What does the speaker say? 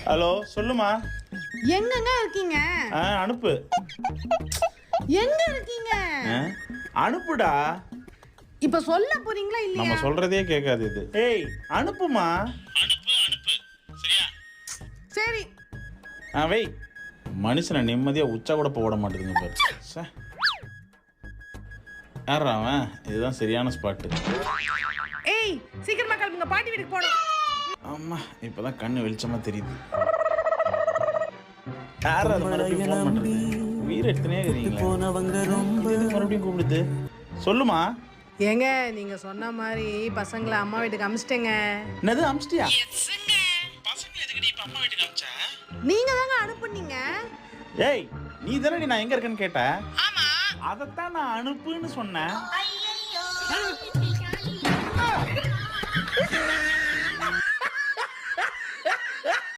Hello சொல்லுமா. எங்கங்க இருக்கீங்க? அனுப்பு. எங்க இருக்கீங்க? அனுப்புடா. இப்ப சொல்ல போறீங்களா இல்லையா? நம்ம சொல்றதே கேட்காது இது. ஏய் அனுப்புமா. அனுப்பு. சரியா? சரி. வெய். மனுஷனை நிம்மதியா உச்சா கூட போட மாட்டேங்குங்க பாரு. யாரா அவன்? இதுதான் சரியான ஸ்பாட்டு. ஏய் சீக்கிரமா கிளம்புங்க, பாட்டி வீட்டுக்கு போறோம். ஆமா இப்பதான் கண்ணு வெளிச்சமா தெரியுது. யாரா அது மறுபடியும் ஃபோன் பண்றது? உயிர் எடுத்துனே இருக்கீங்களா? மறுபடியும் கூப்பிடுது. சொல்லுமா. ஏங்க நீங்க சொன்ன மாதிரி பசங்களை அம்மா வீட்டுக்கு அமிச்சிட்டேங்க. என்னது அமிச்சிட்டியா? பசங்களை எதுக்குடி இப்ப அம்மா வீட்டுக்கு அமிச்சா? நீங்க தாங்க அனுப்புனீங்க. ஏய் நீ தானே நான் எங்க இருக்கேன்னு கேட்ட? ஆமா. அதத்தான் நான் அனுப்புன்னு சொன்னேன்.